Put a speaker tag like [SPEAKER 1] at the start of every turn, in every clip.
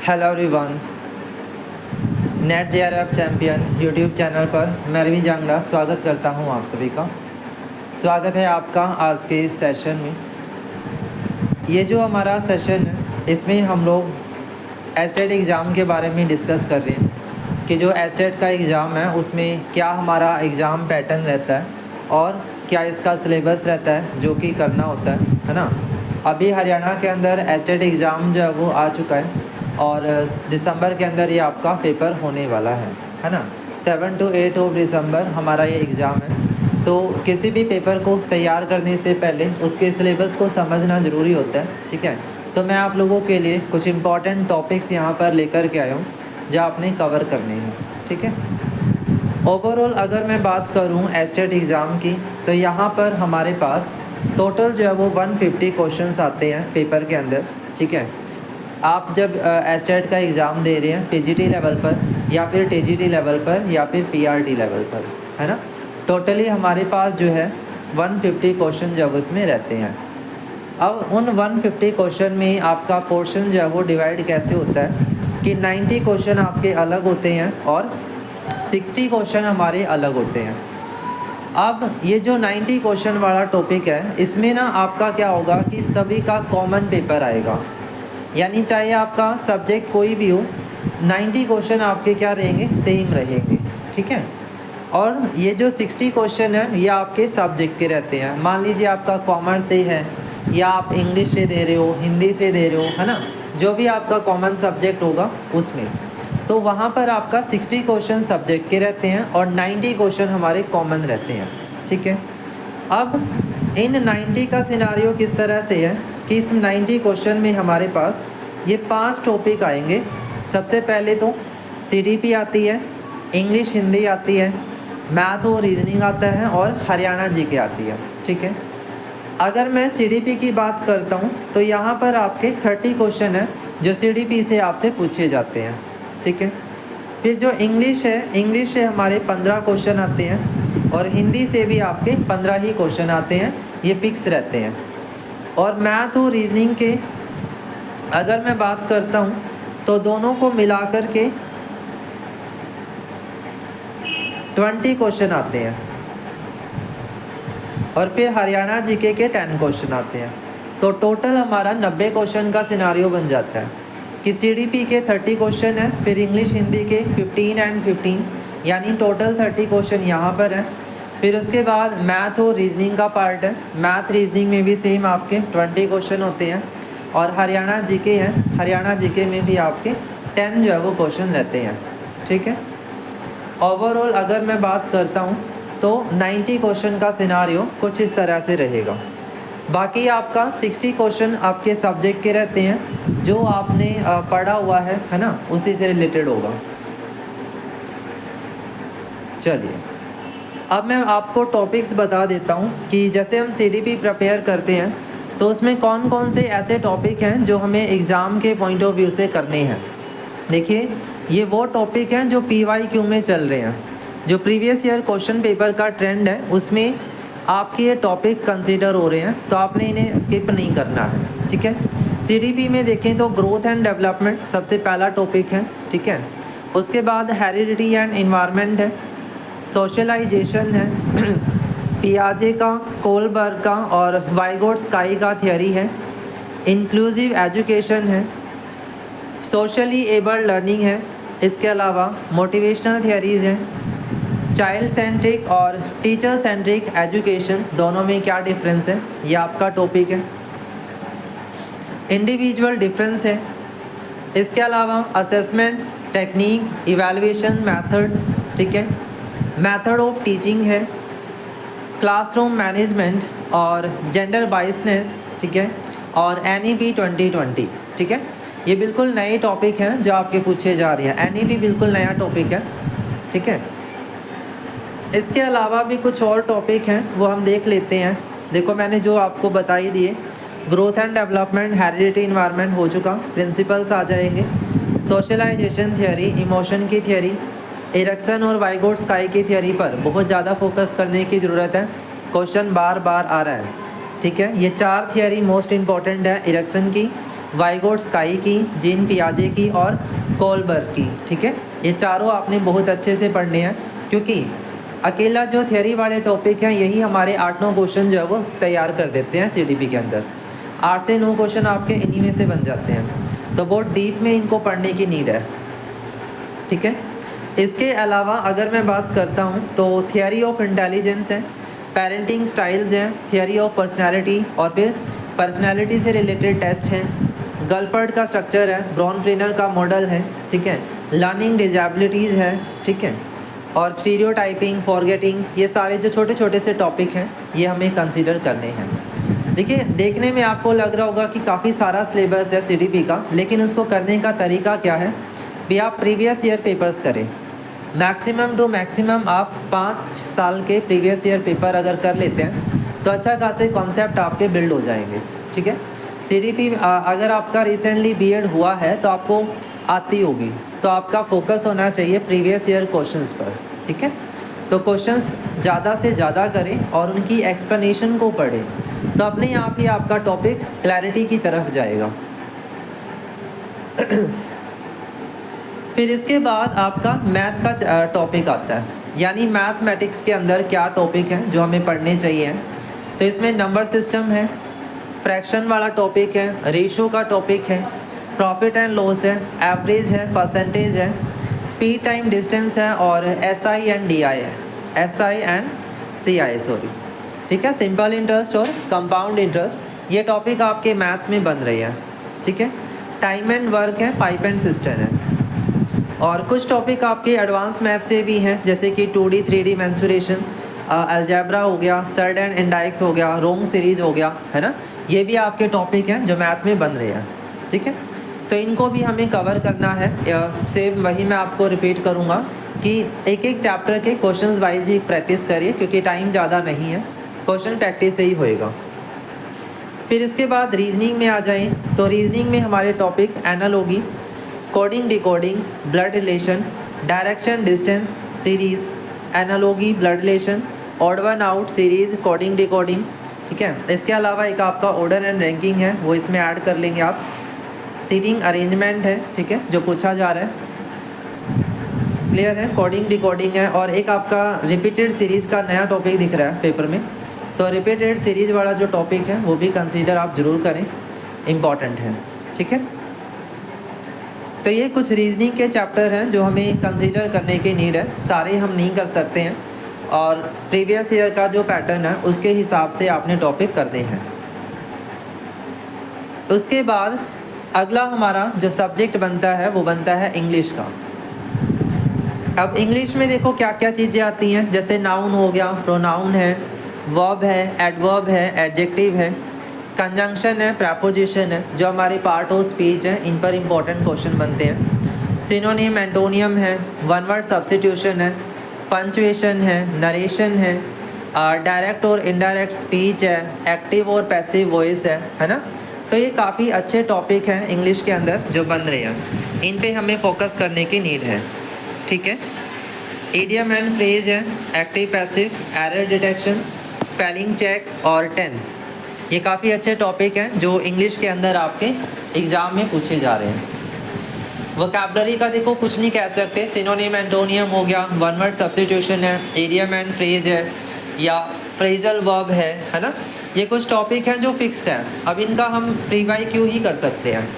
[SPEAKER 1] Hello everyone, net JRF champion YouTube channel पर मैं रवि जांगड़ा स्वागत करता हूं आप सभी का। स्वागत है आपका आज के इस सेशन में। ये जो हमारा सेशन है इसमें हम लोग एस्टेट एग्ज़ाम के बारे में डिस्कस कर रहे हैं कि जो एस्टेट का एग्ज़ाम है उसमें क्या हमारा एग्ज़ाम पैटर्न रहता है और क्या इसका सिलेबस रहता है जो कि करना होता है ना। अभी हरियाणा के अंदर एस्टेट एग्ज़ाम जो है वो आ चुका है और दिसंबर के अंदर ये आपका पेपर होने वाला है ना। 7 to 8 ऑफ दिसंबर हमारा ये एग्ज़ाम है। तो किसी भी पेपर को तैयार करने से पहले उसके सिलेबस को समझना ज़रूरी होता है, ठीक है। तो मैं आप लोगों के लिए कुछ इम्पॉर्टेंट टॉपिक्स यहाँ पर लेकर के आया हूँ जो आपने कवर करने हैं, ठीक है। ओवरऑल अगर मैं बात करूँ एस्टेट एग्ज़ाम की तो यहाँ पर हमारे पास टोटल जो है वो 150 क्वेश्चंस आते हैं पेपर के अंदर, ठीक है। आप जब एस्टेट का एग्ज़ाम दे रहे हैं पीजीटी लेवल पर या फिर टीजीटी लेवल पर या फिर पीआरटी लेवल पर, है ना, टोटली हमारे पास जो है 150 क्वेश्चन जब उसमें रहते हैं। अब उन 150 क्वेश्चन में आपका पोर्शन जो है वो डिवाइड कैसे होता है कि 90 क्वेश्चन आपके अलग होते हैं और 60 क्वेश्चन हमारे अलग होते हैं। अब ये जो 90 क्वेश्चन वाला टॉपिक है इसमें ना आपका क्या होगा कि सभी का कॉमन पेपर आएगा, यानी चाहे आपका सब्जेक्ट कोई भी हो 90 क्वेश्चन आपके क्या रहेंगे, सेम रहेंगे, ठीक है। और ये जो 60 क्वेश्चन है ये आपके सब्जेक्ट के रहते हैं। मान लीजिए आपका कॉमर्स से है या आप इंग्लिश से दे रहे हो, हिंदी से दे रहे हो, है ना, जो भी आपका कॉमन सब्जेक्ट होगा उसमें, तो वहाँ पर आपका 60 क्वेश्चन सब्जेक्ट के रहते हैं और 90 क्वेश्चन हमारे कॉमन रहते हैं, ठीक है। अब इन 90 का सिनारियो किस तरह से है कि इस 90 क्वेश्चन में हमारे पास ये 5 टॉपिक आएंगे। सबसे पहले तो सीडीपी आती है, इंग्लिश हिंदी आती है, मैथ और रीजनिंग आता है और हरियाणा जीके आती है, ठीक है। अगर मैं सीडीपी की बात करता हूँ तो यहाँ पर आपके 30 क्वेश्चन है जो सीडीपी से आपसे पूछे जाते हैं, ठीक है। फिर जो इंग्लिश है, इंग्लिश से हमारे 15 क्वेश्चन आते हैं और हिंदी से भी आपके 15 ही क्वेश्चन आते हैं, ये फिक्स रहते हैं। और मैथ और रीजनिंग के अगर मैं बात करता हूँ तो दोनों को मिलाकर के 20 क्वेश्चन आते हैं और फिर हरियाणा जीके के 10 क्वेश्चन आते हैं। तो टोटल हमारा 90 क्वेश्चन का सिनारियो बन जाता है कि सीडीपी के 30 क्वेश्चन है, फिर इंग्लिश हिंदी के 15 एंड 15, यानी टोटल 30 क्वेश्चन यहाँ पर है। फिर उसके बाद मैथ और रीजनिंग का पार्ट है, मैथ रीजनिंग में भी सेम आपके 20 क्वेश्चन होते हैं और हरियाणा जीके है, हरियाणा जीके में भी आपके 10 जो है वो क्वेश्चन रहते हैं, ठीक है। ओवरऑल अगर मैं बात करता हूँ तो 90 क्वेश्चन का सिनारियो कुछ इस तरह से रहेगा। बाकी आपका 60 क्वेश्चन आपके सब्जेक्ट के रहते हैं जो आपने पढ़ा हुआ है ना, उसी से रिलेटेड होगा। चलिए अब मैं आपको टॉपिक्स बता देता हूँ कि जैसे हम सीडीपी प्रिपेयर करते हैं तो उसमें कौन कौन से ऐसे टॉपिक हैं जो हमें एग्ज़ाम के पॉइंट ऑफ व्यू से करने हैं। देखिए ये वो टॉपिक हैं जो पीवाईक्यू में चल रहे हैं, जो प्रीवियस ईयर क्वेश्चन पेपर का ट्रेंड है उसमें आपके ये टॉपिक कंसीडर हो रहे हैं, तो आपने इन्हें स्किप नहीं करना है, ठीक है। सीडीपी में देखें तो ग्रोथ एंड डेवलपमेंट सबसे पहला टॉपिक है, ठीक है। उसके बाद हेरिडिटी एंड इन्वायरमेंट है, सोशलाइजेशन है, पियाजे का, कोलबर्ग का और वाइगोट्स्काई का थियरी है, इंक्लूसिव एजुकेशन है, सोशली एबल्ड लर्निंग है, इसके अलावा मोटिवेशनल थियरीज़ हैं, चाइल्ड सेंट्रिक और टीचर सेंट्रिक एजुकेशन दोनों में क्या डिफरेंस है ये आपका टॉपिक है, इंडिविजुअल डिफरेंस है, इसके अलावा असेसमेंट टेक्निक, इवैल्यूएशन मेथड, ठीक है, मेथड ऑफ टीचिंग है, क्लासरूम मैनेजमेंट और जेंडर बाइसनेस, ठीक है, और NEP 2020, ठीक है। ये बिल्कुल नए टॉपिक हैं जो आपके पूछे जा रहे हैं। NEP बिल्कुल नया टॉपिक है, ठीक है। इसके अलावा भी कुछ और टॉपिक हैं वो हम देख लेते हैं। देखो मैंने जो आपको बता ही दिए, growth and development, heredity, environment हो चुका, प्रिंसिपल्स आ जाएंगे, सोशलाइजेशन थियरी, इमोशन की थियरी, इरेक्शन और वाइगोट्स्काई की थियरी पर बहुत ज़्यादा फोकस करने की ज़रूरत है, क्वेश्चन बार बार आ रहा है, ठीक है। ये 4 थियरी मोस्ट इम्पॉर्टेंट है, इरेक्शन की, वाइगोट्स्काई की, जीन पियाजे की और कोलबर्ग की। ठीक है, ये चारों आपने बहुत अच्छे से पढ़ने हैं, क्योंकि अकेला जो थ्योरी वाले टॉपिक हैं यही हमारे 8-9 क्वेश्चन जो है वो तैयार कर देते हैं सीडीपी के अंदर। 8 से 9 क्वेश्चन आपके इन्हीं में से बन जाते हैं, तो बहुत डीप में इनको पढ़ने की नीड है। ठीक है, इसके अलावा अगर मैं बात करता हूँ तो थियरी ऑफ इंटेलिजेंस है, पेरेंटिंग स्टाइल्स हैं, थियरी ऑफ पर्सनैलिटी और फिर पर्सनैलिटी से रिलेटेड टेस्ट हैं, गलफर्ड का स्ट्रक्चर है, ब्रॉन-ट्रेनर का मॉडल है। ठीक है, लर्निंग डिजेबिलिटीज़ है। ठीक है, और स्टीरियोटाइपिंग, फॉरगेटिंग, ये सारे जो छोटे छोटे से टॉपिक हैं ये हमें कंसीडर करने हैं। देखिए, देखने में आपको लग रहा होगा कि काफ़ी सारा सिलेबस है सीडीपी का, लेकिन उसको करने का तरीका क्या है भी, आप प्रीवियस ईयर पेपर्स करें। मैक्सिमम टू मैक्सिमम आप 5 साल के प्रीवियस ईयर पेपर अगर कर लेते हैं तो अच्छा खासे कॉन्सेप्ट आपके बिल्ड हो जाएंगे। ठीक है, सीडीपी अगर आपका रिसेंटली बीएड हुआ है तो आपको आती होगी, तो आपका फोकस होना चाहिए प्रीवियस ईयर क्वेश्चंस पर। ठीक है, तो क्वेश्चंस ज़्यादा से ज़्यादा करें और उनकी एक्सप्लेनेशन को पढ़ें, तो अपने आप ही आपका टॉपिक क्लैरिटी की तरफ जाएगा। फिर इसके बाद आपका मैथ का टॉपिक आता है, यानी मैथमेटिक्स के अंदर क्या टॉपिक हैं जो हमें पढ़ने चाहिए। तो इसमें नंबर सिस्टम है, फ्रैक्शन वाला टॉपिक है, रेशो का टॉपिक है, प्रॉफिट एंड लॉस है, एवरेज है, परसेंटेज है, स्पीड टाइम डिस्टेंस है और एसआई एंड डीआई है, एसआई एंड सीआई सॉरी। ठीक है, सिंपल इंटरेस्ट और कंपाउंड इंटरेस्ट, ये टॉपिक आपके मैथ्स में बन रही है। ठीक है, टाइम एंड वर्क है, पाइप एंड सिस्टम है, और कुछ टॉपिक आपके एडवांस मैथ से भी हैं, जैसे कि 2D 3D मेंसुरेशन, अलजेब्रा हो गया, सर्ड एंड इंडाइक्स हो गया, रोंग सीरीज हो गया, है ना। ये भी आपके टॉपिक हैं जो मैथ में बन रहे हैं। ठीक है, तो इनको भी हमें कवर करना है। सेम वही मैं आपको रिपीट करूँगा कि एक एक चैप्टर के क्वेश्चंस वाइज ही प्रैक्टिस करिए, क्योंकि टाइम ज़्यादा नहीं है, क्वेश्चन प्रैक्टिस से ही होएगा। फिर इसके बाद रीजनिंग में आ जाएँ तो रीजनिंग में हमारे topic analogy, coding decoding, blood relation, direction distance series, analogy, blood relation, odd one out series, coding decoding. ठीक है, इसके अलावा एक आपका ऑर्डर एंड रैंकिंग है, वो इसमें ऐड कर लेंगे आप। सीटिंग अरेंजमेंट है, ठीक है, जो पूछा जा रहा है, क्लियर है। कोडिंग डिकोडिंग है, और एक आपका रिपीटेड सीरीज़ का नया टॉपिक दिख रहा है पेपर में, तो रिपीटेड सीरीज़ वाला जो टॉपिक है वो भी कंसीडर आप ज़रूर करें, इम्पॉर्टेंट है। ठीक है, तो ये कुछ रीजनिंग के चैप्टर हैं जो हमें कंसीडर करने की नीड है, सारे हम नहीं कर सकते हैं, और प्रीवियस ईयर का जो पैटर्न है उसके हिसाब से आपने टॉपिक करने हैं। उसके बाद अगला हमारा जो सब्जेक्ट बनता है वो बनता है इंग्लिश का। अब इंग्लिश में देखो क्या क्या चीज़ें आती हैं, जैसे नाउन हो गया, प्रोनाउन है, वर्ब है, एडवर्ब है, एडजेक्टिव है, कंजंक्शन है, प्रेपोजिशन है, जो हमारे पार्ट ऑफ स्पीच है, इन पर इंपॉर्टेंट क्वेश्चन बनते हैं। सिनोनिम, एंटोनियम है, वन वर्ड सब्स्टिट्यूशन है, पंचुएशन है, नरेशन है, डायरेक्ट और इनडायरेक्ट स्पीच है, एक्टिव और पैसिव वॉइस है ना। तो ये काफ़ी अच्छे टॉपिक हैं इंग्लिश के अंदर जो बन रहे हैं, इन पे हमें फोकस करने की नीड है। ठीक है, इडियम एंड फ्रेज है, active passive, error detection, spelling check और टेंस, ये काफ़ी अच्छे टॉपिक हैं जो इंग्लिश के अंदर आपके एग्ज़ाम में पूछे जा रहे हैं। वोकैबुलरी का देखो कुछ नहीं कह सकते, सिनोनिम एंटोनियम हो गया, वन वर्ड सब्स्टिट्यूशन है, इडियम एंड फ्रेज है, या फ्रेजल वर्ब है ना। ये कुछ टॉपिक हैं जो फिक्स हैं, अब इनका हम प्रीवाई क्यू ही कर सकते हैं,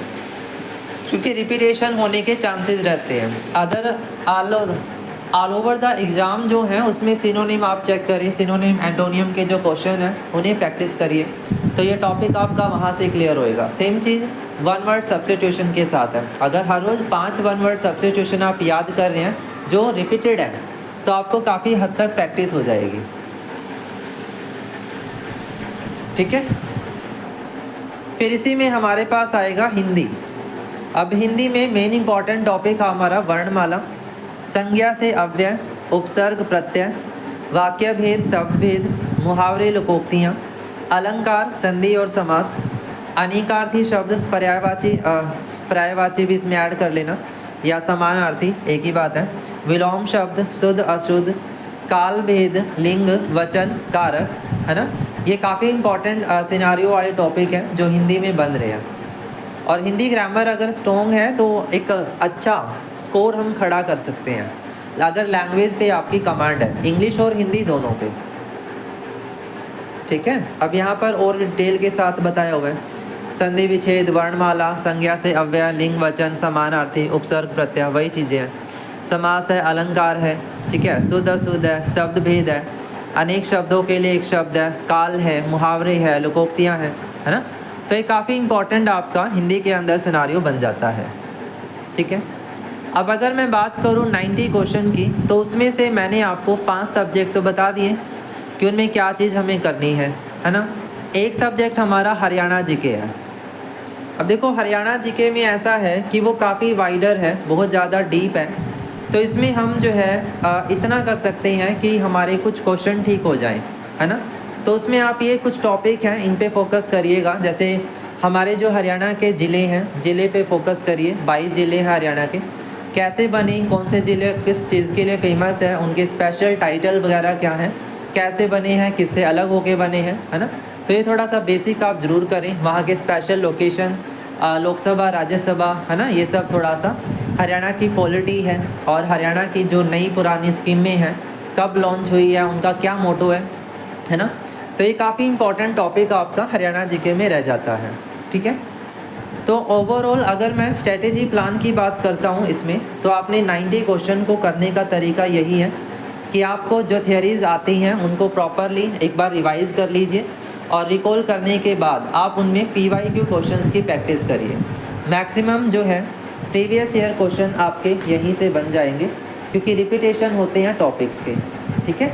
[SPEAKER 1] क्योंकि रिपीटेशन होने के चांसेस रहते हैं। Other all over the exam जो है उसमें सिनोनिम आप चेक करें, सिनोनिम एंटोनियम के जो क्वेश्चन हैं उन्हें प्रैक्टिस करिए, तो ये टॉपिक आपका वहाँ से क्लियर होएगा। सेम चीज़ वन वर्ड सब्स्टिट्यूशन के साथ है, अगर हर रोज़ 5 वन वर्ड सब्स्टिट्यूशन आप याद कर रहे हैं जो रिपीटेड है, तो आपको काफ़ी हद तक प्रैक्टिस हो जाएगी। ठीक है, फिर इसी में हमारे पास आएगा हिंदी। अब हिंदी में मेन इंपॉर्टेंट टॉपिक हमारा वर्णमाला, संज्ञा से अव्यय, उपसर्ग प्रत्यय, वाक्य भेद, शब्द भेद, मुहावरे, लोकोक्तियाँ, अलंकार, संधि और समास, अनेकार्थी शब्द, पर्यायवाची भी इसमें ऐड कर लेना, या समानार्थी, एक ही बात है, विलोम शब्द, शुद्ध अशुद्ध, काल भेद, लिंग, वचन, कारक, है ना। ये काफ़ी इंपॉर्टेंट सिनारियो वाले टॉपिक हैं जो हिंदी में बन रहे हैं। और हिंदी ग्रामर अगर स्ट्रॉन्ग है तो एक अच्छा स्कोर हम खड़ा कर सकते हैं अगर लैंग्वेज पे आपकी कमांड है, इंग्लिश और हिंदी दोनों पे। ठीक है, अब यहाँ पर और डिटेल के साथ बताया हुआ है। संधि विच्छेद, वर्णमाला, संज्ञा से अव्यय, लिंग वचन, समानार्थी, उपसर्ग प्रत्यय, वही चीज़ें हैं। समास है, अलंकार है, ठीक है, शुद्ध अशुद्ध है, शब्द भेद है, अनेक शब्दों के लिए एक शब्द है, काल है, मुहावरे है, लोकोक्तियाँ हैं, है ना। तो ये काफ़ी इंपॉर्टेंट आपका हिंदी के अंदर सिनारियो बन जाता है। ठीक है, अब अगर मैं बात करूँ 90 क्वेश्चन की, तो उसमें से मैंने आपको 5 सब्जेक्ट तो बता दिए कि उनमें क्या चीज़ हमें करनी है ना। एक सब्जेक्ट हमारा हरियाणा जीके है। अब देखो हरियाणा जीके में ऐसा है कि वो काफ़ी वाइडर है, बहुत ज़्यादा डीप है। तो इसमें हम जो है इतना कर सकते हैं कि हमारे कुछ क्वेश्चन ठीक हो जाएं, है ना। तो उसमें आप ये कुछ टॉपिक हैं, इन पे फोकस करिएगा। जैसे हमारे जो हरियाणा के ज़िले हैं, ज़िले पे फोकस करिए। 22 ज़िले हैं हरियाणा के, कैसे बने, कौन से ज़िले किस चीज़ के लिए फेमस है, उनके स्पेशल टाइटल वगैरह क्या हैं, कैसे बने हैं, किससे अलग होके बने हैं, है ना। तो ये थोड़ा सा बेसिक आप ज़रूर करें। वहाँ के स्पेशल लोकेशन, लोकसभा, राज्यसभा, है ना, ये सब थोड़ा सा। हरियाणा की पॉलिटी है और हरियाणा की जो नई पुरानी स्कीमें हैं, कब लॉन्च हुई है, उनका क्या मोटो है ना। तो ये काफ़ी इंपॉर्टेंट टॉपिक आपका हरियाणा जीके में रह जाता है। ठीक है, तो ओवरऑल अगर मैं स्ट्रेटेजी प्लान की बात करता हूँ इसमें, तो आपने 90 क्वेश्चन को करने का तरीका यही है कि आपको जो थियरीज़ आती हैं उनको प्रॉपरली एक बार रिवाइज़ कर लीजिए और रिकॉल करने के बाद आप उनमें PYQ क्वेश्चंस की प्रैक्टिस करिए। मैक्सिमम जो है प्रीवियस ईयर क्वेश्चन आपके यहीं से बन जाएंगे, क्योंकि रिपीटेशन होते हैं टॉपिक्स के। ठीक है,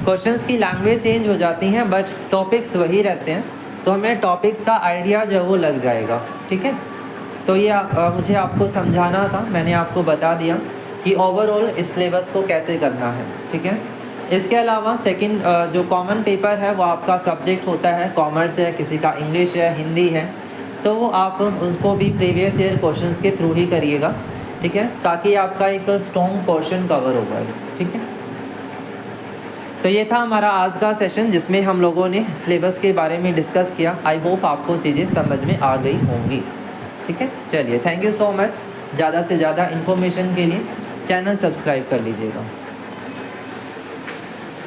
[SPEAKER 1] क्वेश्चंस की लैंग्वेज चेंज हो जाती हैं बट टॉपिक्स वही रहते हैं, तो हमें टॉपिक्स का आइडिया जो वो लग जाएगा। ठीक है, तो ये मुझे आपको समझाना था, मैंने आपको बता दिया कि ओवरऑल इस सिलेबस को कैसे करना है। ठीक है, इसके अलावा सेकंड जो कॉमन पेपर है वो आपका सब्जेक्ट होता है, कॉमर्स है, किसी का इंग्लिश है, हिंदी है, तो आप उनको भी प्रीवियस ईयर क्वेश्चंस के थ्रू ही करिएगा। ठीक है, ताकि आपका एक स्ट्रॉन्ग पोर्शन कवर हो पाए। ठीक है, तो ये था हमारा आज का सेशन जिसमें हम लोगों ने सिलेबस के बारे में डिस्कस किया। आई होप आपको चीज़ें समझ में आ गई होंगी। ठीक है, चलिए, थैंक यू सो मच। ज़्यादा से ज़्यादा इन्फॉर्मेशन के लिए चैनल सब्सक्राइब कर लीजिएगा।